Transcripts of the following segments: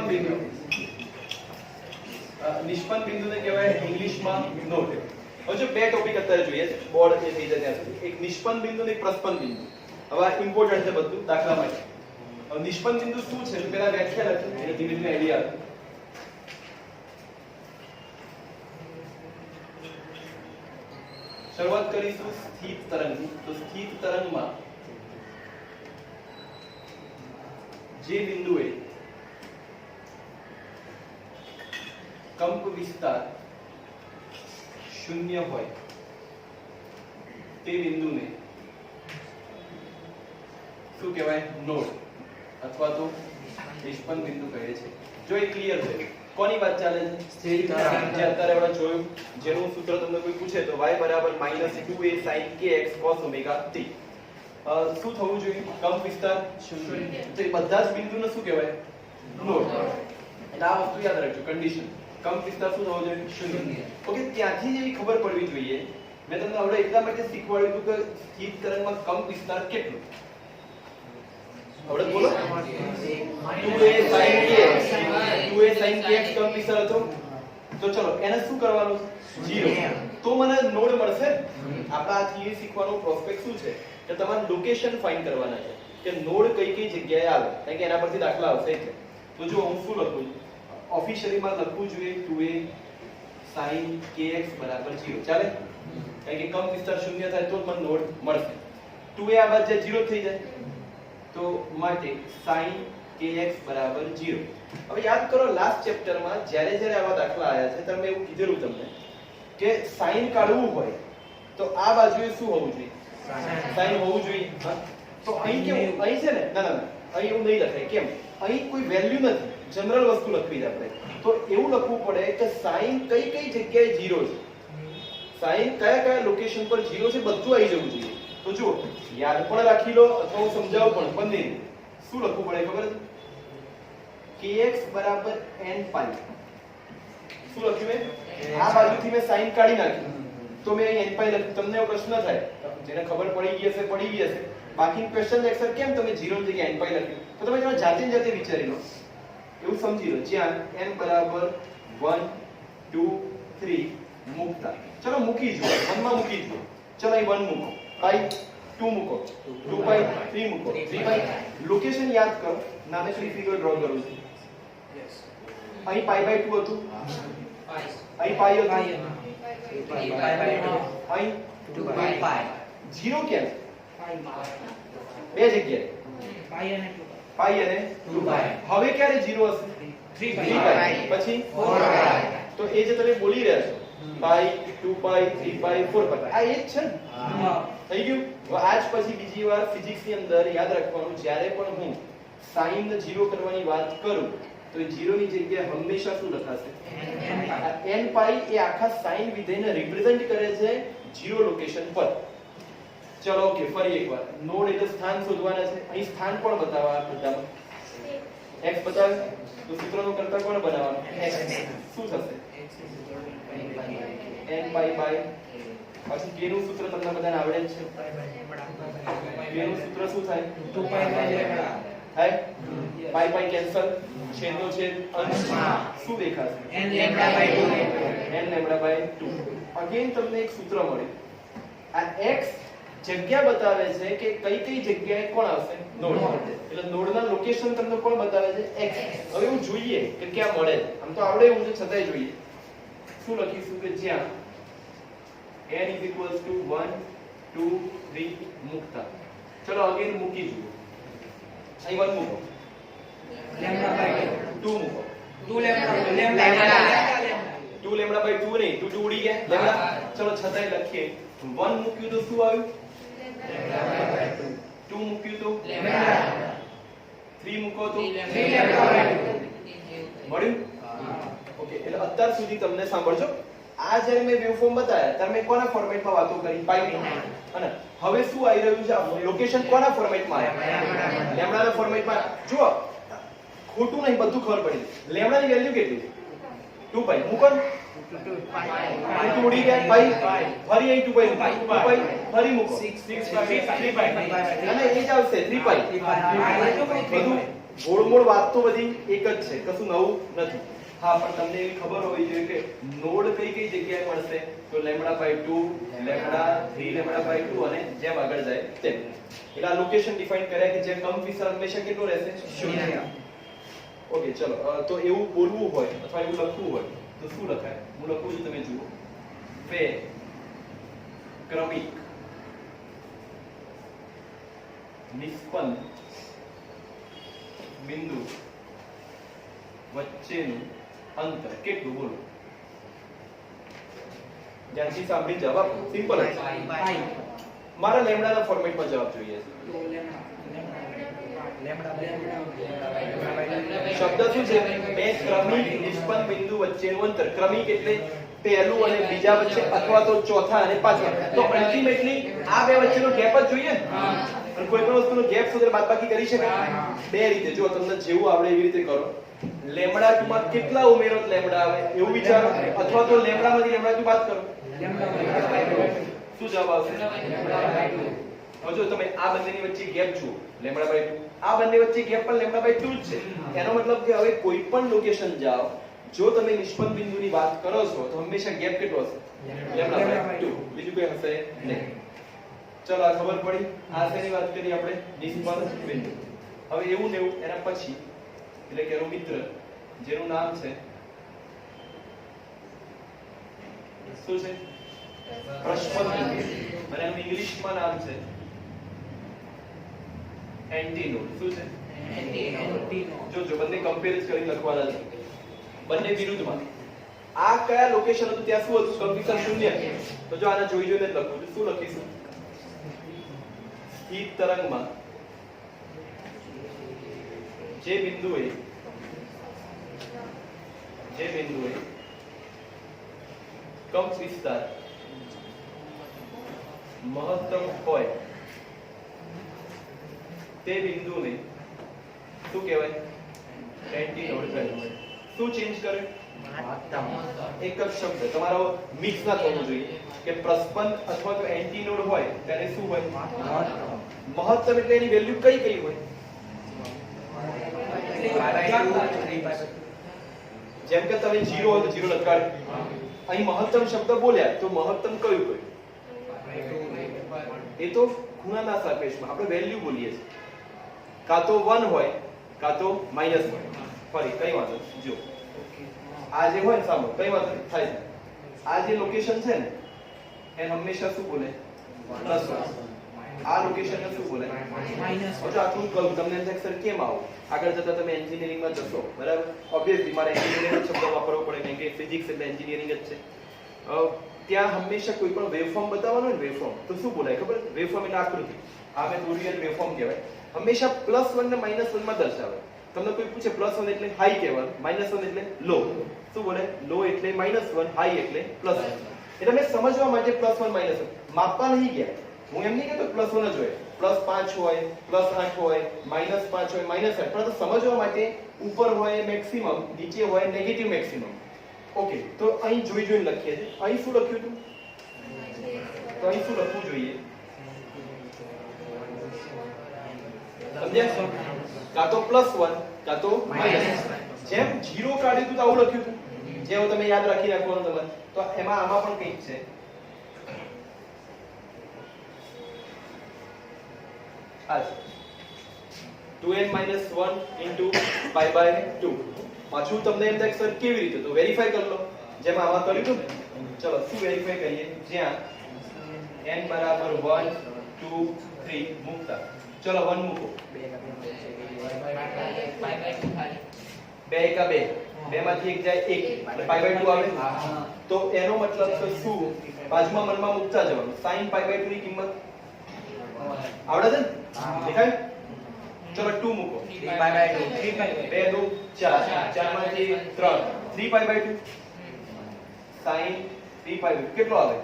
નિષ્પન્ન બિંદુ, નિષ્પન્ન બિંદુને કહેવાય ઇંગ્લિશમાં નોડ. હવે જો બે ટોપિક અત્યારે જોઈએ છે, બોર્ડ એ થઈ જાય ત્યાં સુધી. એક નિષ્પન્ન બિંદુ ને એક પ્રસ્પન્ન બિંદુ. હવે ઇમ્પોર્ટન્ટ છે બધું દાખલા માટે. હવે નિષ્પન્ન બિંદુ શું છે પેલા વ્યાખ્યા લખી, એટલે ધીમે ધીમે આઈડિયા આવે. શરૂઆત કરીશું સ્થિત તરંગથી. તો સ્થિત તરંગમાં જે બિંદુએ કંપ વિસ્તાર શૂન્ય હોય તે બિંદુને શું કહેવાય? નોડ અથવા તો નિષ્પન્ન બિંદુ કહે છે. જો એ ક્લિયર છે કોની વાત ચાલે છે? સ્થિત તરંગ. જે અત્યારે આપણે જોયું, જેનું સૂત્ર તમને કોઈ પૂછે તો y = -2a sin kx cos ωt. શું થવું જોઈએ? કંપ વિસ્તાર શૂન્ય. તો એ બધા જ બિંદુને શું કહેવાય? નોડ. એટલે આ વસ્તુ યાદ રાખજો, કન્ડિશન. કંપ વિસ્તાર શું થવો જોઈએ? શૂન્ય. ઓકે, ત્યાંથી જ એવી ખબર પડવી જોઈએ. મેં તમને હવે એટલા માટે શીખવાડ્યું હતું કે સ્થિત તરંગમાં કંપ વિસ્તાર કેટલો. હવે બોલો. 2a sin kx, 2a sin kx કંપ વિસ્તાર હતો. તો ચલો એને શું કરવાનું છે? 0. તો મને નોડ મળશે. આપણા આ થિયરી શીખવાનો પ્રોસ્પેક્ટ શું છે કે તમારે લોકેશન ફાઇન્ડ કરવાના છે કે નોડ કઈ કઈ જગ્યાએ આવે, કારણ કે એના પરથી દાખલા આવશે. એટલે તો જો હું શું લખું છું, ઓફિશિયલી માં લખવું જોઈએ 2a sin kx = 0. ચાલે? કારણ કે કંપ વિસ્તાર શૂન્ય થાય તો જ મને નોડ મળશે. 2a આ બાદ જે 0 થઈ જાય તો માટે sin kx = 0. હવે યાદ કરો લાસ્ટ ચેપ્ટરમાં જ્યારે જ્યારે આવા દાખલા આયા છે ત્યારે મેં એવું કીધેલું તમને કે sin કાઢવું હોય તો આ બાજુએ શું હોવું જોઈએ? sin હોવું જોઈએ. તો અહીં કેવું? અહીં છે ને, ના અહીં એવું નહીં લખાય. કેમ? અહીં કોઈ વેલ્યુ નથી, જનરલ વસ્તુ લખવી છે આપણે. તો એવું લખવું પડે કે sin કઈ કઈ જગ્યાએ 0 છે, sin કયા કયા લોકેશન પર 0 છે, બધું આવી જવું જોઈએ. તો જુઓ, યાદ પણ રાખી લો અથવા હું સમજાવું પણ બંને. શું લખવું પડે ખબર છે? kx = n π. શું લખ્યું મેં? આ બાજુથી મેં sin કાઢી નાખ્યું તો મેં અહીં n π લખ્યું. તમને એવો પ્રશ્ન થાય, જેને ખબર પડી ગઈ હશે પડી ગઈ હશે. બાકી ક્વેશ્ચન એક્સર કેમ તમે 0 ની જગ્યાએ n π લખ્યું? તો તમે તમારા જાતે વિચારી લો, એવું સમજી લો. જ્યાં n = 1 2 3 મૂકતા, ચલો મૂકી જુઓ, 1 માં મૂકી જુઓ. ચલો અહીં 1 મૂકો, પાઈ 2 મૂકો, 2 પાઈ 3 મૂકો, 3 પાઈ. લોકેશન યાદ કરો. નામે 3 ફિગર ડ્રો કરું છું. અહીં π/2 હતું, અહીં પાઈ હતું, અહીં 2π. 0 ક્યાં છે? બે જગ્યાએ, પાઈ અને 2π. હવે ક્યારે 0 હશે? 3π. પછી 4π. તો એ જે તમે બોલી રહ્યા છો પાઈ 2π 3π 4π, આ એ જ છે ને? થઈ ગયું. હવે આજ પછી બીજી વાર ફિઝિક્સ ની અંદર યાદ રાખવાનું, જ્યારે પણ હું sin ને 0 કરવાની વાત કરું તો એ 0 ની જગ્યાએ હંમેશા શું લખાશે? n π. એ આખા sin વિધેયને રિપ્રેઝન્ટ કરે છે 0 લોકેશન પર. ચલો ઓકે, ફરી એકવાર. નોડ એટલે સ્થાન શોધવાના છે. અહીં સ્થાન પણ બતાવવા બધામાં x બતાવે તો સૂત્રનો કર્તા કોણ બનાવવાનું? x. શું થશે? n π બાય, પછી k નું સૂત્ર તમને બધાને આવડે જ છે. k નું સૂત્ર શું થાય? 2π બાય થાય. પાઈ પાઈ કેન્સલ, છેદનો છેદ અંશમાં શું દેખાશે? n λ/2. અગેન તમને એક સૂત્ર મળે. આ x જગ્યા બતાવે છે કે કઈ કઈ જગ્યાએ કોણ આવશે? નોડ. એટલે નોડના લોકેશન તમને કોણ બતાવે છે? x. હવે હું જોઈએ કે ક્યાં મળે. આમ તો આવડે એવું છે છતાંય જોઈએ. શું લખીશું કે જ્યાં n = 1 2 3 મૂકતા. ચલો અગેન મૂકી જુઓ. અહીં 1 મૂકો, λ/2 મૂકો, 2 λ/2 નહીં, 2 ઉડી ગયા લેમ્ડા. ચલો છતાંય લખીએ. 1 મૂક્યું તો શું આવ્યું? λ/2. 2 મૂક્યું તો λ. 3 મૂકો તો 3 λ/2. મળ્યું? ઓકે, એટલે અત્યાર સુધી તમને સાંભળજો. આ જ્યારે મેં વેવફોર્મ બતાવ્યા ત્યારે મેં કોના ફોર્મેટમાં વાતો કરી? પાઈ. અને હવે શું આવી રહ્યું છે? લોકેશન કોના ફોર્મેટમાં આવ્યા? લેમ્ડાના ફોર્મેટમાં. જુઓ, ખોટું નહીં, બધું ખબર પડી. લેમ્ડાની વેલ્યુ કેટલી છે? 2π. મૂકો. 2 ઉડી ગયા. પાઈ ફરી અહીં 2π મૂકો, 2π ફરી મૂકો, 6 3π અને એ જ આવશે 3π. બધું ગોળમોળ વાત તો બધી એક જ છે, કશું નવું નથી. હા, પણ તમને એવી ખબર હોવી જોઈએ કે નોડ કઈ કઈ જગ્યાએ મળશે, તો λ/2, λ3, λ/2 અને જેમ આગળ જાય તેમ. એટલે આ લોકેશન ડિફાઇન કર્યા કે જે કમ વિસ્તાર હંમેશા કેટલો રહેશે? 0. ઓકે, ચલો. તો એવું બોલવું હોય અથવા એવું લખવું હોય તો શું લખાય? હું લખું છું, તમે જુઓ. બે ક્રમિક નિષ્પન્ન બિંદુ વચ્ચેનું અંતર કેટલું? બોલો. ધ્યાનથી સાંભળી જવાબ સિમ્પલ જ. મારા લેમ્ડાના ફોર્મેટમાં જવાબ જોઈએ છે. શબ્દ શું છે? બે ક્રમિક નિષ્પન્ન બિંદુ વચ્ચેનું અંતર. ક્રમિક એટલે પહેલું અને બીજા વચ્ચે અથવા તો ચોથા અને પાંચમા. તો અલ્ટિમેટલી આ બે વચ્ચેનો ગેપ જ જોઈએ. અને કોઈ પણ વસ્તુનો ગેપ સુધી બાદબાકી કરી શકાય બે રીતે. જો તમને જેવું આવડે એવી રીતે કરો. λ2 માં કેટલા ઉમેરો લેમ્ડા આવે એવું વિચારો, અથવા તો લેમ્ડામાંથી λ2 બાદ કરો. શું જવાબ આવશે? હવે જો તમે આ બંનેની વચ્ચે ગેપ જુઓ, λ/2. આ બંને વચ્ચે ગેપ પણ λ/2 જ છે. એનો મતલબ કે હવે કોઈ પણ લોકેશન જાઓ, જો તમે નિષ્પન્ન બિંદુની વાત કરો છો તો હંમેશા ગેપ કેટલો હશે? λ/2. બીજું કોઈ હશે નહીં. ચલો, આ ખબર પડી. આ શેની વાત કરી આપણે? નિષ્પન્ન બિંદુ. હવે એવું ને એવું એના પછી એટલે કે એનો મિત્ર જેનું નામ છે શું છે? પ્રશ્ન બિંદુ. અને એનું ઇંગ્લિશમાં નામ છે એન્ટીનોડ. શું છે? એન્ટીનોડ. જો બંને કમ્પેરિઝ કરીને લખવાના છે, બંને વિરુદ્ધમાં. આ કયા લોકેશન હતું ત્યાં શું હતું? કંપિસર 0. તો જો આને જોઈ જોઈને લખું છું. શું લખીશું? સ્થિત તરંગમાં જે બિંદુએ કંપ વિસ્તાર મહત્તમ હોય તે બિંદુને શું કહેવાય? એન્ટીનોડ કહેવાય. શું ચેન્જ કરે? એક જ શબ્દ. તમારો મિક્સ ના થવું જોઈએ કે પ્રસ્પન અથવા તો એન્ટીનોડ હોય ત્યારે શું હોય? મહત્તમ. એટલે એની વેલ્યુ કઈ કઈ હોય? જેમ કે તમે 0 હોય તો 0 લગાડ. અહીં મહત્તમ શબ્દ બોલ્યા તો મહત્તમ કયું કયું? એ તો ખૂણાના સાપેક્ષમાં આપણે વેલ્યુ બોલીએ છીએ. કાં તો 1 હોય કાં તો -1. ફરી કઈ વાંધો જો આ જે હોય ને સામે કઈ વાંધો થાય છે. આ જે લોકેશન છે ને એ હંમેશા શું બોલે? +1. આ લોકેશનને શું બોલે? -1. જો આટલું કહું તમને સર કેમ આવું? આગળ જતા તમે એન્જિનિયરિંગમાં જશો, બરાબર? ઓબ્વિયસલી મારે એન્જિનિયરિંગ શબ્દ વાપરવો પડે કેમ કે ફિઝિક્સ એટલે એન્જિનિયરિંગ જ છે. ત્યાં હંમેશા કોઈ પણ વેવફોર્મ બતાવવાનું હોય ને, વેવફોર્મ તો શું બોલાય ખબર? વેવફોર્મ એટલે આકૃતિ. આ મેં દોરી વેવફોર્મ કહેવાય. હંમેશા +1 ને -1 માં દર્શાવે. તમને કોઈ પૂછે +1 એટલે હાઈ કહેવાનું, -1 એટલે લો. શું બોલે? લો એટલે -1, હાઈ એટલે +1. એટલે મેં સમજવા માટે +1 -1 માપવા નહીં ગયા. હું એમ નહીં કહેતો +1 જ હોય, +5 હોય, +8 હોય, -5 હોય, -8. પરંતુ સમજવા માટે ઉપર હોય મેક્સિમમ, નીચે હોય નેગેટિવ મેક્સિમમ. ઓકે, તો અહીં જોઈ જોઈને લખીએ છીએ. અહીં શું લખ્યું હતું? તો અહીં શું લખવું જોઈએ? સમજ્યા? કાં તો +1 કાં તો -1. જેમ 0 કાઢ્યું હતું તો આવું લખ્યું હતું. જેવું તમે યાદ રાખી રાખવાનું તમારે. તો એમાં આમાં પણ કંઈક છે. આ 2n - 1 * π/2. પાછું તમને એમ થાય સર કેવી રીતે? તો વેરીફાઈ કરી લો જેમ આમાં કર્યું હતું. ચલો શું વેરીફાઈ કરીએ? જ્યાં n = 1 2 3 મૂકતા. ચલો 1 મૂકો. 2 એકા 2. 2 માંથી 1 જાય 1 એટલે π/2 આવે. તો એનો મતલબ તો શું? બાજુમાં મનમાં મૂકતા જવાનું. sin π/2 ની કિંમત આવડે છે ને? દેખાય? ચલો 2 મૂકો. 3 π/2. 2 2 4. 4 માંથી 3 3 π/2. sin 3 π/2 કેટલો આવે?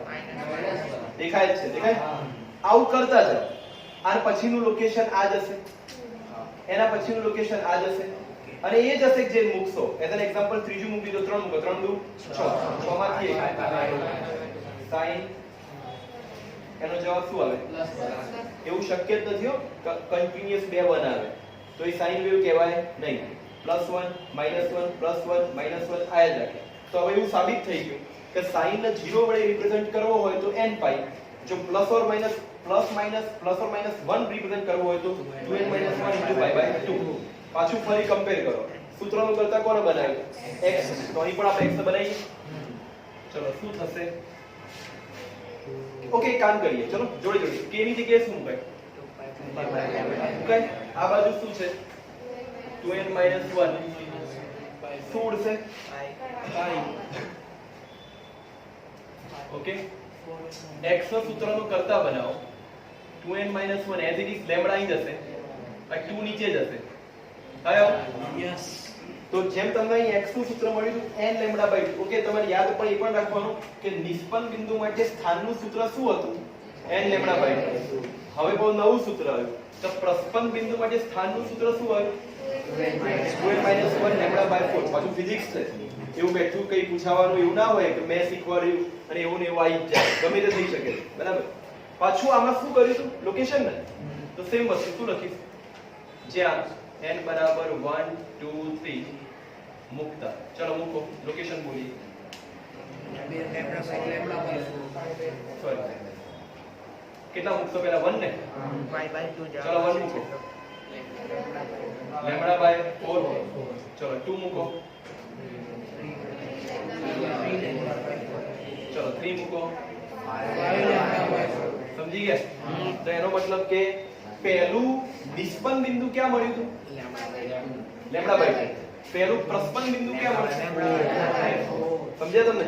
દેખાય છે? દેખાય? આવું કરતા જાઓ. આના પછીનું લોકેશન આ જશે, એના પછીનું લોકેશન આ જશે, અને એ જ હશે જે મૂકશો. એઝ એન એક્ઝામ્પલ ત્રીજું મૂકી દો. 3 મૂકો. 3 2 6. 6 માંથી 1 sin. એનો જવાબ શું આવે? એવું શક્ય જ નથી હો કન્ટિન્યુઅસ 2 1 આવે. તો એ સાઇન વેવ કહેવાય નહીં. +1 -1 +1 -1 આયા જ રાખે. તો હવે એવું સાબિત થઈ ગયું કે સાઇન ને 0 વડે રિપ્રેઝન્ટ કરવો હોય તો n પાઈ, જો પ્લસ ઓર માઇનસ +1 રિપ્રેઝન્ટ કરવો હોય તો 2n - 1 * π/2. પાછું ફરી કમ્પેર કરો. સૂત્રનું કરતા કોને બનાવ્યું? x. તો અહીં પણ આપણે x બનાવીએ. ચલો શું થશે? ઓકે, કામ કરીએ. ચલો જોડે જોડે k ની જગ્યાએ શું મુકાય? મુકાય. આ બાજુ શું છે? 2n - 1 શું ઉડશે? પાઈ. ઓકે, x નો સૂત્રનો કરતા બનાવો. 2n - 1 as it is lambda અહીં જશે, આ 2 નીચે જશે. આયો? યસ. તો જેમ તમને અહીં x નું સૂત્ર મળ્યું હતું n λ/2. ઓકે, તમારે યાદ પણ એ પણ રાખવાનું કે નિષ્પન્ન બિંદુ માટે સ્થાનનું સૂત્ર શું હતું? n λ/2. હવે બહુ નવું સૂત્ર આવ્યું. તો પ્રસ્પન્ન બિંદુ માટે સ્થાનનું સૂત્ર શું આવ્યું? 2n - 1 λ/4. પાછું ફિઝિક્સ છે. એવું બેઠું કઈ પૂછાવાનું એવું ના હોય કે મેં શીખવાડ્યું અને એવું ને એવું આવી જાય. ગમે તે થઈ શકે. બરાબર. પાછું આમાં શું કર્યું હતું? લોકેશન ને. તો સેમ વસ્તુ શું લખીશ? જ્યાં n બરાબર 1 2 3 મુકતા. ચલો મૂકો. લોકેશન બોલીએ. સોરી, કેટલા મૂકશો પહેલા? 1 ને. ચલો 1 મૂકો. λ/4. ચલો 2 મૂકો. ચલો 3 મૂકો. સમજી ગયા? તો એનો મતલબ કે પહેલું નિષ્પન્ન બિંદુ ક્યાં મળ્યું હતું? λ/2. પહેલું પ્રસ્પન્ન બિંદુ ક્યાં મળ્યું? સમજ્યા તમને?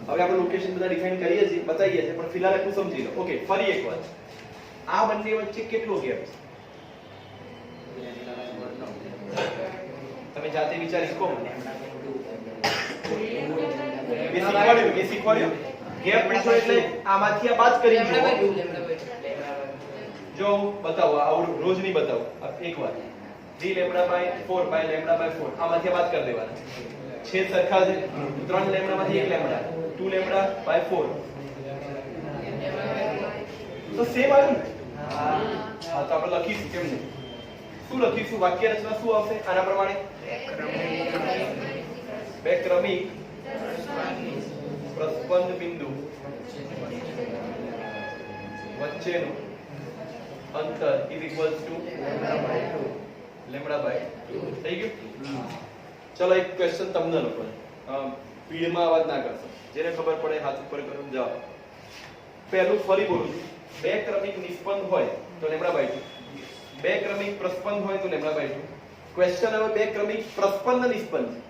હવે આપણે લોકેશન બધા ડિફાઇન કરીએ છીએ, બતાવીએ છીએ, પણ ફિલહાલ એટલું સમજી લો. ઓકે, ફરી એકવાર આ બંને વચ્ચે કેટલો ગેપ છે? તમે જાતે વિચારી શકો. મેં શીખવાડ્યું ગેપ પૂછો એટલે આમાંથી આ બાદ કરી જો બતાવો. આવું રોજ નહીં બતાવો. એકવાર 3 λ/4 by λ/4 આમાંથી બાદ કરી દેવાના. છેદ સરખા છે. 3 λ માંથી 1 λ, 2 λ/4 તો સેમ આવ્યું ને? હા, તો આપણે લખીશું. કેમ નહીં? શું લખીશું? વાક્ય રચના શું આવશે આના પ્રમાણે? બે ક્રમિક પ્રસ્પન્ન બિંદુ વચ્ચેનું અંતર is equals to λ/2. થઈ ગયું? ચલો એક ક્વેશ્ચન તમને લોકોને સ્પીડમાં અવાજ ના કરશો. જેને ખબર પડે હાથ ઉપર કરો. જવાબ પહેલું ફરી બોલું છું. બે ક્રમિક નિષ્પન્ન હોય તો λ/2. બે ક્રમિક પ્રસ્પન્ન હોય તો λ/2. ક્વેશ્ચન હવે બે ક્રમિક પ્રસ્પન્ન નિષ્પન્ન છે.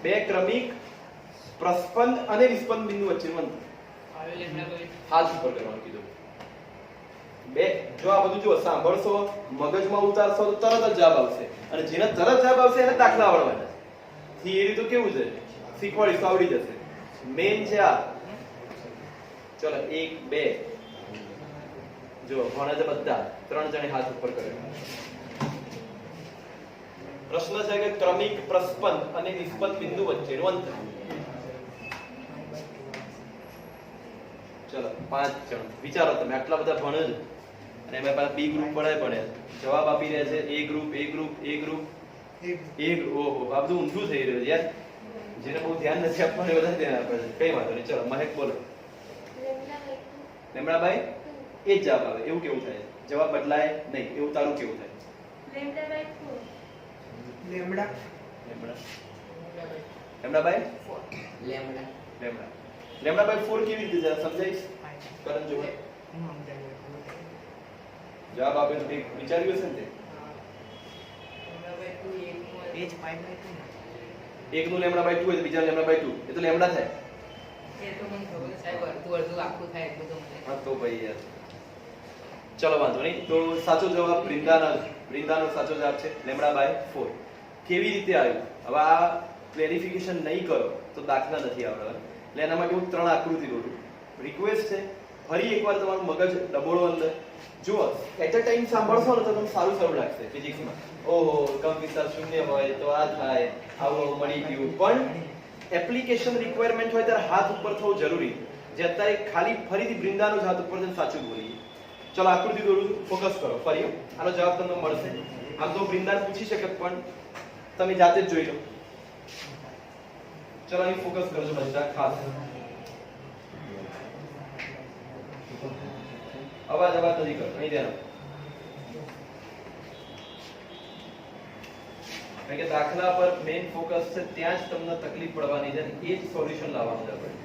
બે ક્રમિક પ્રસ્પન્ન અને નિષ્પન્ન બિંદુ વચ્ચેનું અંતર હાથ ઉપર કરવાનું કીધું. બે જો આ બધું જો સાંભળશો, મગજમાં ઉતારશો તો તરત જ જવાબ આવશે. અને જેને તરત જવાબ આવશે એને દાખલા આવડવાના. થિયરી તો કેવું છે? શીખવાડીશ તો આવડી જશે. મેઈન છે આ. ચલો 1 2 જો ભણે છે બધા. 3 જણે હાથ ઉપર કર્યો. પ્રશ્ન છે કે ક્રમિક પ્રસ્પન્ન અને નિષ્પન્ન બિંદુ વચ્ચેનું અંતર. ચલો 5 જણ વિચારો. તમે આટલા બધા ભણે છો અને એમાં પાછા બી ગ્રુપ પડે જવાબ આપી રહ્યા છે. એ ગ્રુપ ઓહો, આ બધું ઊંધું થઈ રહ્યું છે યાર. જેને બહુ ધ્યાન નથી આપવાનું એ બધા ધ્યાન આપે છે. કઈ વાંધો નહીં. ચલો મહેક બોલો. λ/2 એ જ જવાબ આવે. એવું કેવું થાય? જવાબ બદલાય નહીં. એવું તારું કેવું થાય? λ/4 કેવી રીતે જરા સમજાઈશ? કરણ જોડે જવાબ આપ્યો તો વિચાર્યું હશે ને? એકનું λ/2 હોય તો બીજાનું λ/2 એ તો લેમ્ડા થાય. એ તો મને ખબર છે સાહેબ. અડધું આખું થાય એટલું તો મને. હા તો ભાઈ યાર. ચલો વાંધો નહીં. તો સાચો જવાબ વૃંદાનો સાચો જવાબ છે λ/4. કેવી રીતે આવ્યું? હવે આ ક્લેરિફિકેશન નહીં કરો તો દાખલા નથી આવડવાના. એટલે એના માટે હું 3 આકૃતિ દોરું. રિક્વેસ્ટ છે ફરી એકવાર તમારું મગજ ડબોળો અંદર. જુઓ, એટ અ ટાઈમ સાંભળશો ને તો તમને સારું લાગશે ફિઝિક્સમાં. ઓહો, કંપિતા શૂન્ય હોય તો આ થાય, આવું મળી ગયું. પણ એપ્લિકેશન રિક્વાયરમેન્ટ હોય ત્યારે હાથ ઉપર થવું જરૂરી. જે અત્યારે ખાલી ફરીથી વૃંદાનો જ હાથ ઉપર સાચું બોલીએ. ચલો આકૃતિ દોરું છું, ફોકસ કરો ફરી. આનો જવાબ તમને મળશે. આમ તો બૃંદાર પૂછી શકે પણ તમે જાતે જ જોઈ લો. ચલો અહીં ફોકસ કરજો બધા ખાસ. અવાજ નથી કરતો, અહીં ધ્યાન આપો. કારણ કે દાખલા પર મેઇન ફોકસ છે, ત્યાં જ તમને તકલીફ પડવાની છે, એ જ સોલ્યુશન લાવવાનું છે આપણે.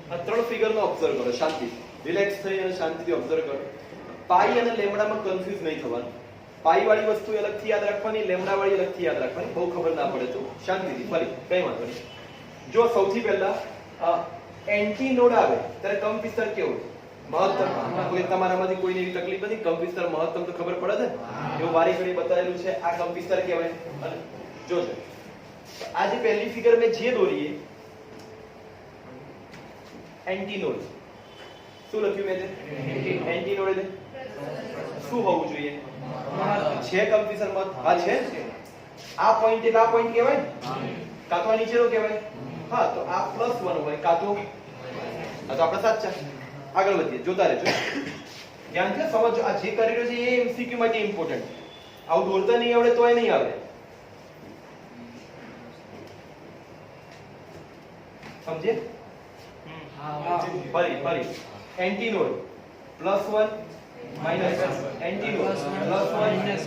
આ ત્રણ ફિગરનો ઓબ્ઝર્વ કરો શાંતિ, રિલેક્સ થઈ અને શાંતિથી ઓબ્ઝર્વ કરો. પાઈ અને લેમ્ડામાં કન્ફ્યુઝ નહીં થવાનું. પાઈ વાળી વસ્તુ અલગથી યાદ રાખવાની, લેમ્ડા વાળી અલગથી યાદ રાખવાની. બહુ ખબર ના પડે તો શાંતિથી ફરી કઈ વાંધો નહીં. જો સૌથી પહેલા એન્ટી નોડ આવે ત્યારે કંપ વિસ્તાર કેવો? મહત્તમ. કોઈ તમારામાંથી કોઈને એવી તકલીફ નથી? કંપ વિસ્તાર મહત્તમ તો ખબર પડે છે, એવું વારી ઘડી બતાવેલું છે. આ કંપ વિસ્તાર કહેવાય. અને જોજો આ જે પહેલી ફિગર મેં જે દોરીએ એન્ટી નોડ, શું લખ્યું મેં? એન્ટી નોડ એટલે શું હોવું જોઈએ? છે કંપ વિસ્તાર મત? હા છે. આ પોઈન્ટ એટલે આ પોઈન્ટ કહેવાય, કાં તો આ નીચેનો કહેવાય. હા તો આ +1 હોય, કાં તો આપણે સાચા. આગળ વધીએ, જોતા રહેજો, ધ્યાનથી સમજો. આ જે કરી રહ્યો છે એ એમસીક્યુ માટે ઇમ્પોર્ટન્ટ. આવું દોરતા નહીં આવડે તો એ નહીં આવે. સમજે? ફરી એન્ટી નોડ +1 - એન્ટી નોડ +1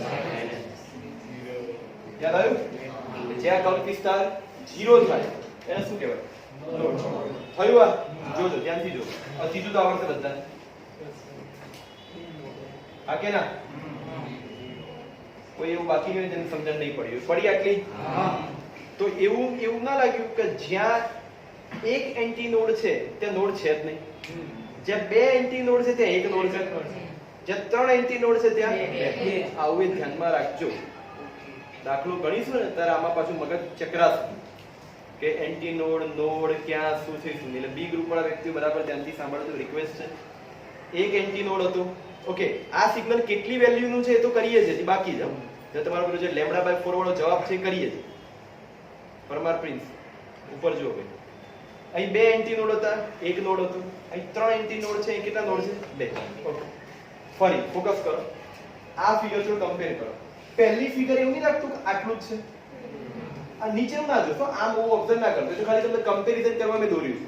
યાદ આવ્યું? જ્યાં કંપ વિસ્તાર 0 થાય એને શું કહેવાય? નોડ. થયું? આ જોજો, ધ્યાનથી જો. આ ત્રીજું તો આવડશે બધાને. હા કે ના? કોઈ એવું બાકી નહીં જેને સમજણ નહીં પડી? પડી આટલી? તો એવું ના લાગ્યું કે જ્યાં એક એન્ટી નોડ છે ત્યાં નોડ છે જ નહીં, જ્યાં બે એન્ટી નોડ છે ત્યાં એક નોડ છે, જ્યાં ત્રણ એન્ટી નોડ છે ત્યાં આવું ધ્યાનમાં રાખજો. દાખલો ગણીશું ને ત્યારે આમાં પાછું મગજ ચક્રાશે કે એન્ટી નોડ ક્યાં શું છે શું. એટલે બી ગ્રુપ વાળા વ્યક્તિઓ બરાબર ધ્યાનથી સાંભળજો, રિક્વેસ્ટ છે. એક એન્ટી નોડ હતો. ઓકે, આ સિગ્નલ કેટલી વેલ્યુનું છે એ તો કરીએ છીએ, બાકી છે જો તમારો પેલો જે λ/4 વાળો જવાબ છે એ કરીએ છીએ. પરમાર પ્રિન્સ ઉપર જો ભાઈ, અહીં બે એન્ટી નોડ હતા, એક નોડ હતું. અહીં ત્રણ એન્ટી નોડ છે, કેટલા નોડ છે? બે. ઓકે, ફરી ફોકસ કરો. આ ફિગર જો કમ્પેર કરો. પહેલી ફિગર એવું નહીં લાગતું કે આટલું જ છે? આ નીચેનું ના જોશો, આમ બહુ ઓબ્ઝર્વ ના કરતો, તો ખાલી તમને કમ્પેરિઝન કરવા મેં દોર્યું છે.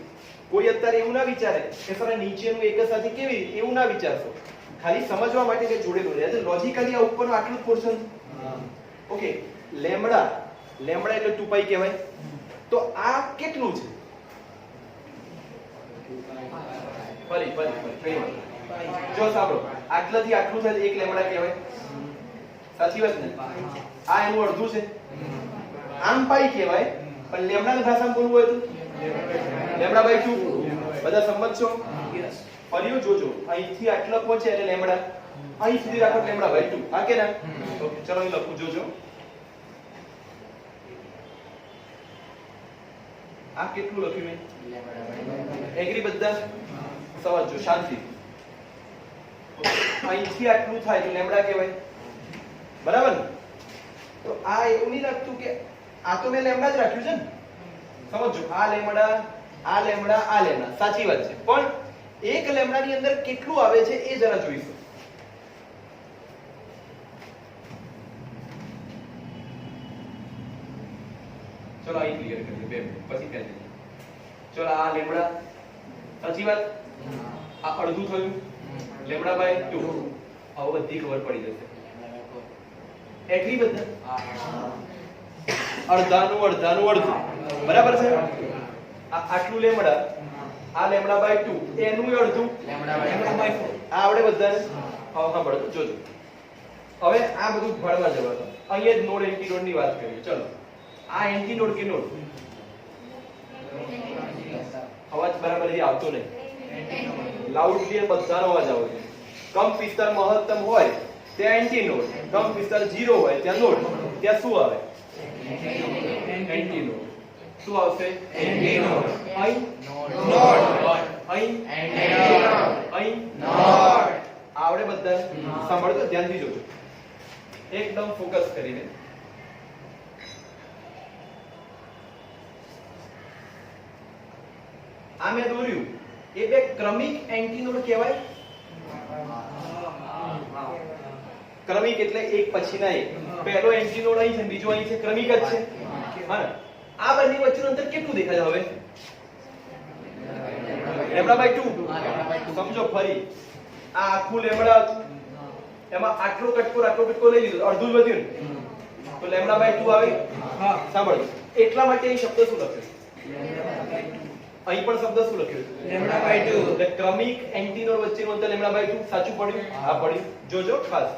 કોઈ અત્યારે એવું ના વિચારે કે સર નીચેનું એક જ સાથે કેવી રીતે, એવું ના વિચારશો. ખાલી સમજવા માટે કે જોડે દોર્યા છે. લોજિકલી આ ઉપરનું આટલું જ પોર્શન. ઓકે, લેમ્ડા એટલે 2π કહેવાય. તો આ કેટલું છે? ફરી જો સાંભળો, આટલાથી આટલું થાય એક લેમ્ડા કહેવાય. સાચી વાત ને? આ એનું અડધું છે, આમ પાઈ કહેવાય. પણ લેમ્ડાની ભાષામાં બોલવું હોય તો λ/2. બધા સંમત છો? ફરી જોજો, અહીંથી આટલો પહોંચે એટલે લેમ્ડા, અહીં સુધી રાખો λ/2. હા કે ના? ઓકે, ચલો અહીં લખું, જોજો. આ કેટલું લખ્યું મેં? એગ્રી બધા? સમજો શાંતિ. અહીંથી આટલું થાય તો લેમ્ડા કહેવાય, બરાબર ને? તો આ એવું નહીં લાગતું કે આ તો મેં લેમ્ડા જ રાખ્યું છે ને? સમજો, આ લેમ્ડા, સાચી વાત છે. પણ એક લેમ્ડાની અંદર કેટલું આવે છે એ જરા જોઈશું. ચલો અહીં ક્લિયર કરીએ, 2 મિનિટ પછી કરી દઈએ. ચલો આ લેમ્ડા, સાચી વાત? આ અડધું થયું λ/2. હવે બધી ખબર પડી જશે. એગ્રી બધા? અડધાનું અડધું, બરાબર છે? આ આટલું લેમ્ડા, આ λ/2 એનું અડધું λ/4. આ આવડે બધાને? હવે સાંભળો, જોજો. હવે આ બધું ભણવા જવાનું. અહીંયા જ નોડ એન્ટી નોડ ની વાત કરીએ. ચલો, આ એન્ટી નોડ કે નોડ? અવાજ બરાબર આવતો નહીં, લાઉડલી બધાનો અવાજ આવે છે. કંપ વિસ્તાર મહત્તમ હોય ત્યાં એન્ટી નોડ, કંપ વિસ્તાર 0 હોય ત્યાં નોડ. ત્યાં શું આવે? Anti node. શું આવશે? Anti node. અહીં નોડ. અહીં એન્ટી નોડ. અહીં નોડ. આવડે બધા? સાંભળજો, ધ્યાનથી જોજો, એકદમ ફોકસ કરીને. આ મેં દોર્યું એ બે ક્રમિક એન્ટીનોડ કહેવાય. ક્રમિક એટલે એક પછીના એક. પહેલો એન્ટીનોડ અહીં છે, બીજો અહીં છે, ક્રમિક જ છે. હા ને? આ બંને વચ્ચેનું અંતર કેટલું દેખાય હવે? λ/2. સમજો ફરી, આ આખું લેમ્બડા હતું, એમાં આટલો કટકો લઈ લીધો, અડધું જ વધ્યું ને, તો λ/2 આવે. સાંભળો, એટલા માટે અહીં શબ્દ શું લખ્યો? અહીં પણ શબ્દ શું લખ્યો? λ/2. એટલે ક્રમિક એન્ટીનોડ વચ્ચેનું અંતર λ/2. સાચું પડ્યું? આ પડ્યું. જોજો ખાસ,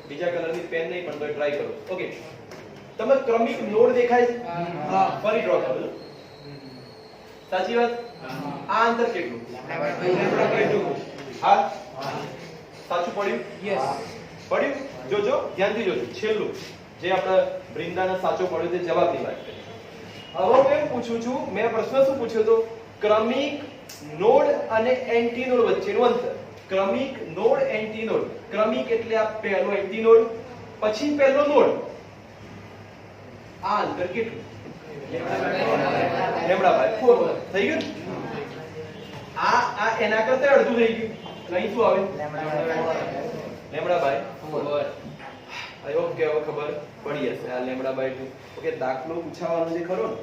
બીજા કલરની પેન નહીં પણ તો ટ્રાય કરો. ઓકે, તમે ક્રમિક નોડ દેખાય છે? ફરી ડ્રો કરો. સાચી વાત. આ અંતર કેટલું? λ/2. હા, સાચું પડ્યું? યસ. પડ્યું? જોજો, ધ્યાનથી જોજો. છેલ્લું જે આપણે બ્રિંદાને સાચો પડ્યો તે જવાબની વાત કરી. હવે હું એમ પૂછું છું, મેં પ્રશ્ન શું પૂછ્યો હતો? ક્રમિક નોડ અને એન્ટીનોડ વચ્ચેનું અંતર. ક્રમિક નોડ, એન્ટીનોડ. ક્રમિક એટલે આ પહેલો એન્ટીનોડ, પછી પહેલો નોડ. આ અંતર કેટલું? λ/4 થઈ ગયું ને? આ એના કરતા અડધું થઈ ગયું. અહીં શું આવે? λ/4. આઈ હોપ કે હવે ખબર પડી હશે આ λ/2. ઓકે, દાખલો પૂછાવાનો જે ખરો ને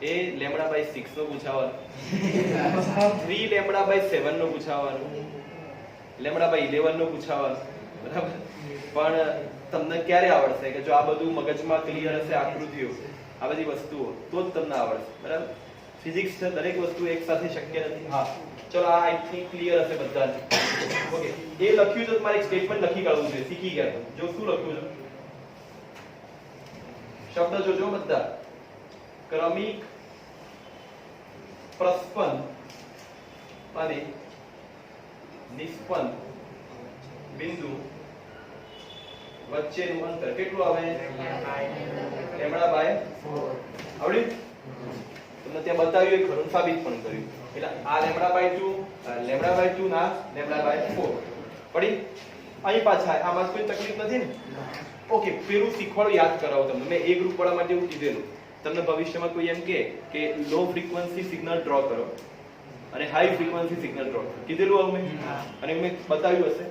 એ λ/6 નો પૂછાવાનો, 3 λ/7 નો પૂછાવાનો, λ/11 નો પૂછાવાનો. બરાબર? પણ તમને ક્યારે આવડશે કે જો આ બધું મગજમાં ક્લિયર હશે, આકૃતિઓ, આ બધી વસ્તુઓ, તો જ તમને આવડશે. બરાબર? ફિઝિક્સ છે, દરેક વસ્તુ એક સાથે શક્ય નથી. હા, ચલો આ આઈ થિંક ક્લિયર હશે બધાને. ઓકે, એ લખ્યું તો તમારે એક સ્ટેટમેન્ટ લખી કાઢવું જોઈએ. શીખી ગયા તો જો શું લખ્યું છે, શબ્દ જોજો બધા. ક્રમિક પ્રસ્પન અને નિસ્પન બિંદુ વચ્ચેનું અંતર કેટલું આવે? λ/4. આવડ્યું? તમને ત્યાં બતાવ્યું, એ ખરું સાબિત પણ કર્યું. એટલે આ λ/2 ના λ/4 પડી. અહીં પાછા આમાં કોઈ તકલીફ નથી ને? ઓકે, પેલું શીખવાડો, યાદ કરાવો તમને. મેં એ ગ્રુપ વાળા માટે એવું કીધેલું, તમને ભવિષ્યમાં કોઈ એમ કે લો ફ્રીક્વન્સી સિગ્નલ ડ્રો કરો અને હાઈ ફ્રીક્વન્સી સિગ્નલ ડ્રો કરો, કીધેલું આવું મેં, અને મેં બતાવ્યું હશે.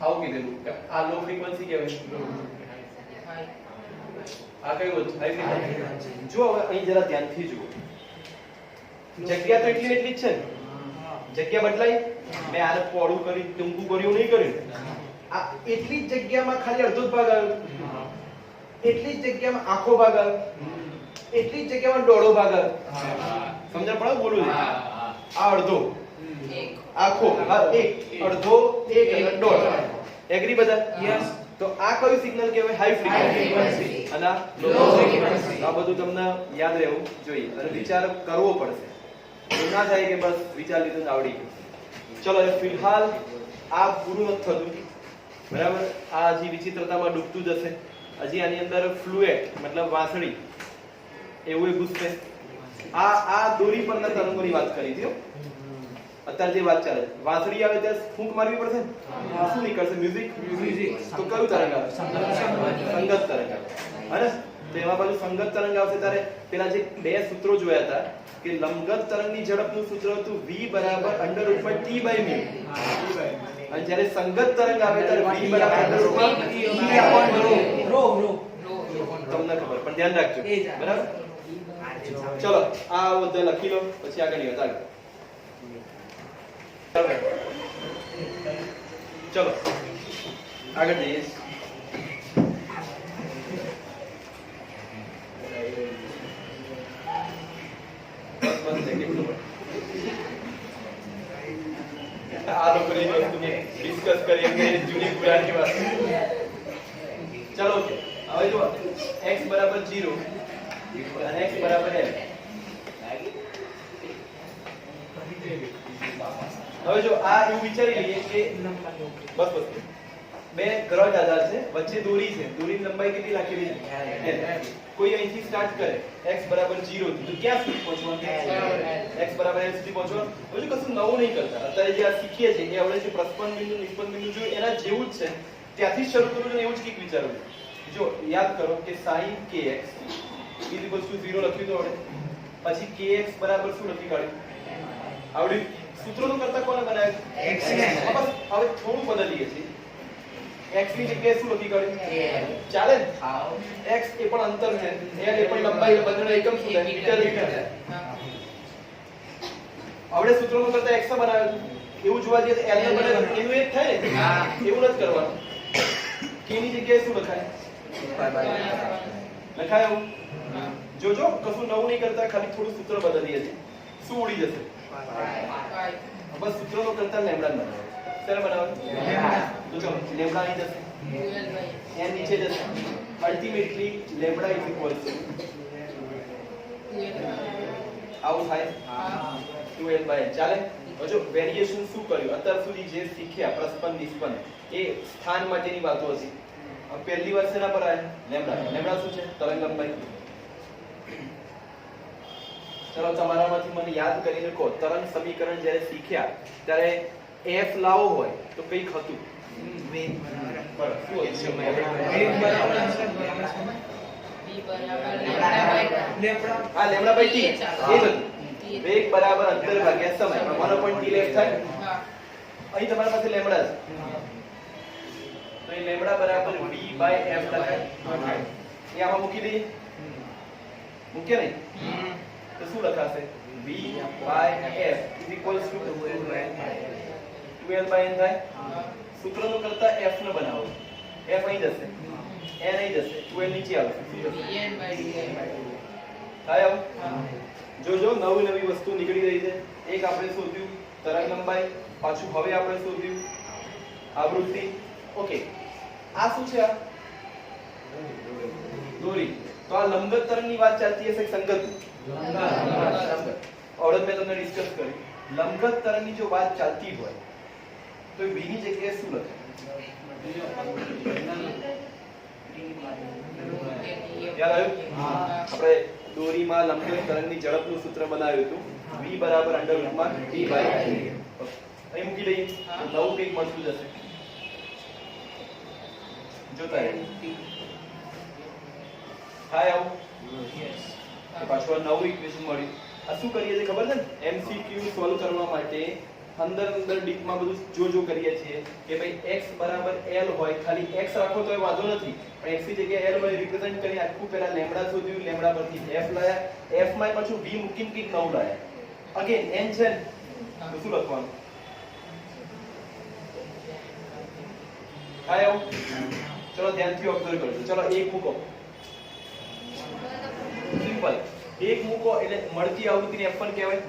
આવું કીધેલું કે આ લો ફ્રીક્વન્સી કહેવાય, આ કયું હાઈ ફ્રીક્વન્સી. જો હવે અહીં જરા ધ્યાનથી જુઓ, જગ્યા તો એટલી જ છે ને? જગ્યા બદલાઈ? મેં આને પોળું કરી, ટૂંકું કર્યું, નહીં કર્યું? આ એટલી જ જગ્યામાં ખાલી અડધો જ ભાગ આવ્યો, એટલી જ જગ્યામાં આખો ભાગ આવ્યો, એટલી જ જગ્યામાં દોઢો ભાગ આવ્યો. સમજણ પડે બોલું છે? આ અડધો, આખો, હા, એક અડધો, એક અને દોઢ. એગ્રી બધા? યસ. તો આ કયું સિગ્નલ કહેવાય? High frequency. અને આ લો ફ્રીક્વન્સી. આ બધું તમને યાદ રહેવું જોઈએ અને વિચાર કરવો પડશે. એવું ના થાય કે બસ વિચાર લીધો ને આવડી ગયું. ચલો, હવે ફિલહાલ આ પૂરું નથી થતું. બરાબર? આ હજી વિચિત્રતામાં ડૂબતું જશે. હજી આની અંદર ફ્લુએટ મતલબ વાંસળી એવું ઘૂસશે. આ દોરી પરના તરંગોની વાત કરી હતી. અત્યારે જે વાત ચાલે, વાંસળી આવે ત્યારે ફૂંક મારવી પડશે ને? શું નીકળશે? મ્યુઝિક. તો કયું તરંગ આવે? સંગત તરંગ આવે. અને તો એમાં પાછું સંગત તરંગ આવશે ત્યારે પેલા જે બે સૂત્રો જોયા હતા કે લંબગત તરંગની ઝડપનું સૂત્ર હતું v √t/μ, અને જ્યારે સંગત તરંગ આવે ત્યારે v √e/ρ. તમને ખબર, પણ ધ્યાન રાખજો. બરાબર? ચલો, આ બધા લખી લો, પછી આગળ વધીએ. ચલો આગળ જઈએ. આ લોકોની વસ્તુ ડિસ્કસ કરીએ કે જૂની પુરાની વાત. ચલો, હવે જો x = 0 અને x = l. હવે જો આ એવું વિચારી લઈએ કે બસ બે ગ્રહ આધાર છે, વચ્ચે દોરી છે, દોરીની લંબાઈ કેટલી રાખેલી છે? કોઈ અહીંથી સ્ટાર્ટ કરે x બરાબર 0 થી તો ક્યાં સુધી પહોંચવાનું x બરાબર l સુધી પહોંચવાનું હજુ કશું નવું નહીં કરતા અત્યારે જે આ શીખીએ છીએ એ આપણે જે પ્રસ્પન બિંદુ નિષ્પન્ન બિંદુ જોયું એના જેવું જ છે ત્યાંથી જ શરૂ કરું છું એવું જ કંઈક વિચારું છું જો યાદ કરો કે sin kx 0 લખ્યું તો આપણે પછી kx બરાબર શું લખી કાઢ્યું આવડ્યું સૂત્રોનું કરતા કોને બનાવ્યું x ને બસ હવે થોડું બદલીએ છીએ x ની જગ્યાએ શું લખી કાઢ્યું ચાલે ને? x એ પણ અંતર છે l એ પણ લંબાઈ બંનેનો એકમ શું થાય મીટર આપણે સૂત્રોનું કરતા x બનાવ્યું એવું જોવા જઈએ તો l ને બને એનું એક થાય ને એવું નથી કરવાનું k ની જગ્યાએ શું લખાય લખાય એવું જોજો કશું નવું નહીં કરતા ખાલી થોડું સૂત્ર બદલીએ છીએ શું ઉડી જશે બસ સૂત્રોનો કરતા લેમ્ડા બનાવો ત્યારે બનાવો તો ચલો લેમ્ડા અહીં જશે n નીચે જશે ultimately lambda is equal to આવું થાય 2l by n ચાલે જો વેરીએશન શું કર્યું અત્યાર સુધી જે શીખ્યા પ્રસ્પન નિષ્પન્ન એ સ્થાન માટેની વાતો હતી પહેલી વાર શેના પર આયા લેમ્ડા શું છે તરંગ લંબાઈ ચલો તમારામાંથી મને યાદ કરીને કહો તરંગ સમીકરણ જ્યારે શીખ્યા ત્યારે f લાવો હોય તો કંઈક હતું વેગ બરાબર શું હતું બરાબર લેમ્ડા હા લેમ્ડા બાય t એ જ હતું વેગ બરાબર અંતર ભાગ્યા સમય 1/t લેફ્ટ થાય અહીં તમારી પાસે લેમ્ડા છે તો એ લેમ્ડા બરાબર v બાય f લખાય એ આમાં મૂકી દઈએ મૂકીએ નહીં તો શું લખાશે v by f is equals to 2l by n થાય સૂત્રનો કરતા f ને બનાવો f અહીં જશે n અહીં જશે 2l નીચે આવશે થાય આવું જો નવી વસ્તુ નીકળી રહી છે એક આપણે શોધ્યું તરંગ લંબાઈ પાછું હવે આપણે શોધ્યું આવૃત્તિ ઓકે આ શું છે આ દોરી તો આ લંબગત તરંગની વાત ચાલતી હશે સંગત ઓર્ડર મેં તમને ડિસ્કસ કર્યું લંબગત તરંગની જો વાત ચાલતી હોય તો v ની જગ્યાએ શું લખાય યાદ આવ્યું આપણે દોરીમાં લંબગત તરંગની ઝડપનું સૂત્ર બનાવ્યું હતું v બરાબર √t બાય અહીં મૂકી દઈએ નવું કંઈક મળતું જશે જોતા રહે થાય આવું પાછું આ નવું ઇક્વેશન મળ્યું આ શું કરીએ છીએ ખબર છે ને MCQ સોલ્વ કરવા માટે અંદર ડીપમાં બધું જો કરીએ છીએ કે ભાઈ x બરાબર l હોય ખાલી x રાખો તો એ વાંધો નથી પણ x ની જગ્યાએ l હોય રિપ્રેઝન્ટ કરી આખું પહેલા લેમ્ડા શોધ્યું લેમ્ડા પરથી f લાયા f માં પાછું v મૂકીને કંઈક નવું લાયા અગેન n છે તો શું લખવાનું થાય આવું ચલો ધ્યાનથી ઓબ્ઝર્વ કરજો ચલો એક મૂકો સિમ્પલ એક મૂકો એટલે મળતી આવૃત્તિને f1 કહેવાય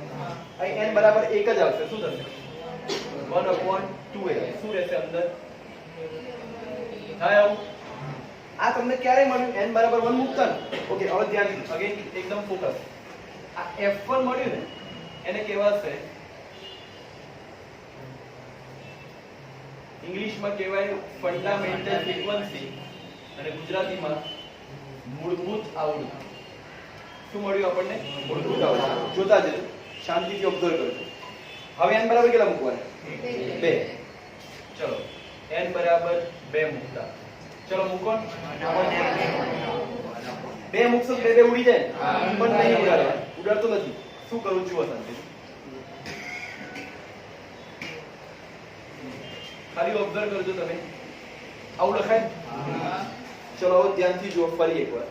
અહીં n બરાબર 1 જ આવશે શું થશે 1/2l શું રહેશે અંદર થાય આવું આ તમને ક્યારે મળ્યું n બરાબર 1 મૂકતા ને ઓકે હવે ધ્યાન અગેન એકદમ ફોકસ આ f1 મળ્યું ને એને કહેવાશે ઇંગ્લિશમાં કહેવાય ફંડામેન્ટલ ફ્રીક્વન્સી અને ગુજરાતીમાં મૂળભૂત આવૃત્તિ શું મળ્યું આપણને મૂળભૂત આવૃત્તિ જોતા જજો શાંતિથી ઓબ્ઝર્વ કરજો હવે n બરાબર કેટલા મૂકવાના 2 ચલો n બરાબર 2 મૂકતા ચલો મૂકો 2 મૂકશો તો 2 ઉડી જાય પણ નહીં ઉડાડતો નથી શું કરું છું શાંતિથી ખાલી ઓબ્ઝર્વ કરજો તમે આવું લખાય ચલો હવે ધ્યાનથી જુઓ ફરી એકવાર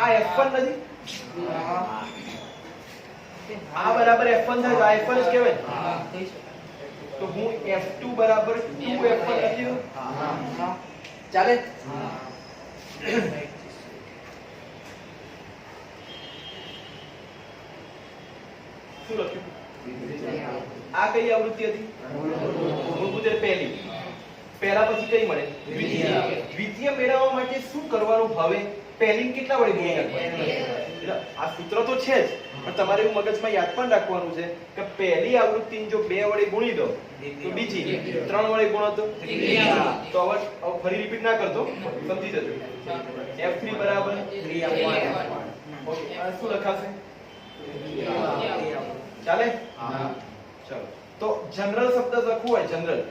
આ f1 નથી આ બરાબર f1 થાય તો આ f1 જ કહેવાય તો હું f2 બરાબર 2f1 લખી દઉં ચાલે શું લખ્યું આ કઈ આવૃત્તિ હતી મૂળભૂત એટલે પહેલી પહેલા પછી કઈ મળે દ્વિતીય મેળવવા માટે શું કરવાનું હવે પહેલી કેટલા વડે ગુણી નાખવાનું એટલે આ સૂત્ર તો છે જ પણ તમારે એવું મગજમાં યાદ પણ રાખવાનું છે કે પહેલી આવૃત્તિને જો 2 વડે ગુણી દો તો બીજી 3 વડે ગુણો તો તો હવે ફરી રિપીટ ના કરતો સમજી જજો f3 બરાબર 3f1 ઓકે આ શું લખાશે ચાલે ચલો તો જનરલ શબ્દ લખવું હોય જનરલ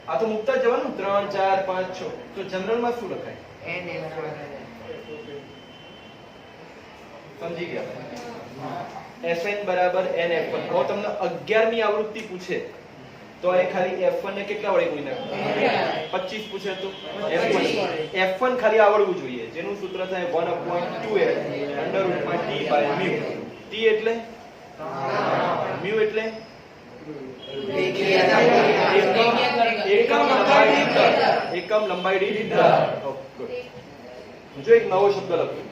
આ તો મુક્ત જ જવાનું 3 4 5 6 તો જનરલ માં શું લખાય સમજી ગયા fn બરાબર nf1 હવે તમને 11મી આવૃત્તિ પૂછે તો એ ખાલી f1 ને કેટલા વડે ગુણી નાખો 25 પૂછે તો f1 ખાલી આવડવું જોઈએ જેનું સૂત્ર થાય 1/2l √d/μ t એટલે μ એટલે એકમ લંબાઈ દીઠ દર જો એક નવો શબ્દ લખું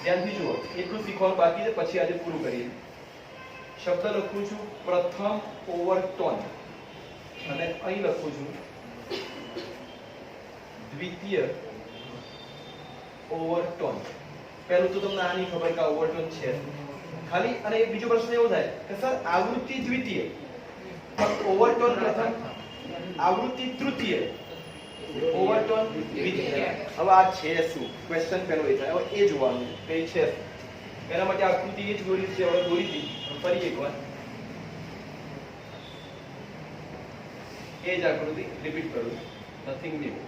ધ્યાનથી જુઓ એટલું શીખવાનું બાકી છે પછી આજે પૂરું કરીએ શબ્દ લખું છું પ્રથમ ઓવરટોન અને અહીં લખું છું દ્વિતીય ઓવરટોન પહેલું તો તમને આની ખબર કે ઓવરટોન છે ખાલી અને એક બીજો પ્રશ્ન એવો થાય કે સર આવૃત્તિ દ્વિતીય પણ ઓવરટોન પ્રથમ આવૃત્તિ તૃતીય ઓવરટોન દ્વિતીય હવે આ છે શું ક્વેશ્ચન પહેલો એ થાય હવે એ જોવાનું કે છે એના માટે આકૃતિ એ જ દોરી છે હવે દોરી હતી ફરી એકવાર એ જ આકૃતિ રિપીટ કરું નથિંગ ન્યુ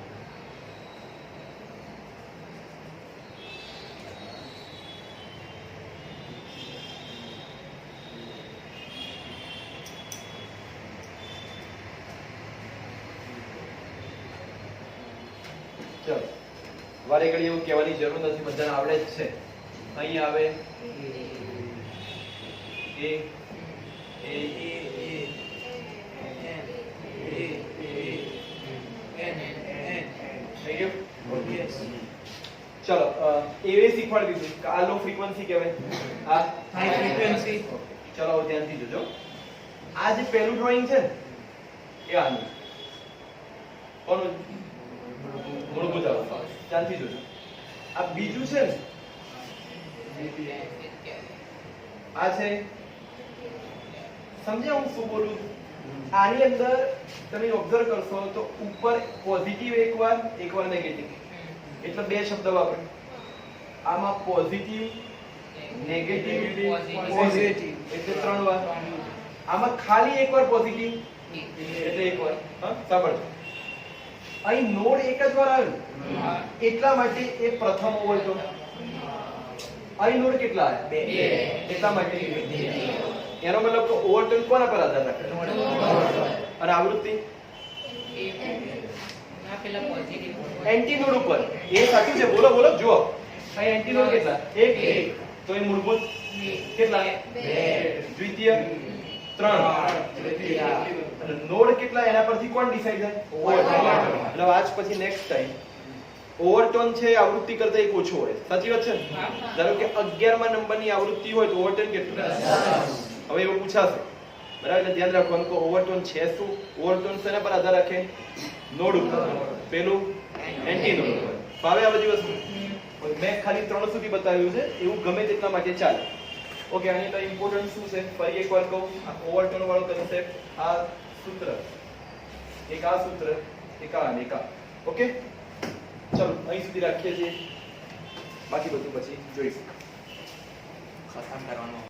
ચલો વારે ઘડી એવું કહેવાની જરૂર નથી બધાને આવડે જ છે અહીં આવે એ થઈ ગયું ચલો એવે શીખવાડી દીધું કે આ લો ફ્રીક્વન્સી કહેવાય આ હાઈ ફ્રીક્વન્સી ચલો હવે ધ્યાનથી જોજો આ જે પહેલું ડ્રોઈંગ છે ને એ આનું કોનું મૂળભૂત અવસ્થા ધ્યાનથી જોજો આ બીજું છે ને આ છે સમજ્યા હું શું બોલું છું આની અંદર તમે ઓબ્ઝર્વ કરશો તો ઉપર પોઝિટિવ એકવાર નેગેટિવ એટલે બે શબ્દ વાપરે આમાં પોઝિટિવ નેગેટિવ પોઝિટિવ એટલે 3 વાર આમાં ખાલી એકવાર પોઝિટિવ એટલે એકવાર હા સાંભળો અહીં નોડ એક જ વાર આવ્યો એટલા માટે એ પ્રથમ ઓવરટોન અહીં નોડ કેટલા આવ્યા 2 એટલા માટે એનો મતલબ કે ઓવરટોન કોના પર આધાર રાખે અને આવૃત્તિ એન્ટી નોડ ઉપર એ સાચું છે બોલો બોલો જુઓ અહીં એન્ટી નોડ કેટલા 1 તો એ મૂળભૂત કેટલા 2 દ્વિતીય 3 નોડ કેટલા એના પરથી કોણ ડિસાઈડ થાય ઓવરટોન એટલે આજ પછી નેક્સ્ટ ટાઈમ ઓવરટોન છે આવૃત્તિ કરતા એક ઓછો હોય સાચી વાત છે ધારો કે 11મા નંબરની આવૃત્તિ હોય તો ઓવરટોન કેટલું હવે એવું પૂછાશે બરાબર એટલે ધ્યાન રાખવાનું કે ઓવરટોન છે શું ઓવરટોન શેના પર આધાર રાખે નોડ ઉપર પેલું એન્ટી નોડ ઉપર ભાવે આ બધી વસ્તુ મેં ખાલી 3 સુધી બતાવ્યું છે એવું ગમે તેટલા માટે ચાલે ઓકે આની તો ઇમ્પોર્ટન્ટ શું છે ફરી એકવાર કહું આ ઓવરટોન વાળો કન્સેપ્ટ આ સૂત્ર એક આ સૂત્ર એક આ અને એક આ ઓકે ચલો અહીં સુધી રાખીએ છીએ બાકી બધું પછી જોઈશું ખતમ કરવાનું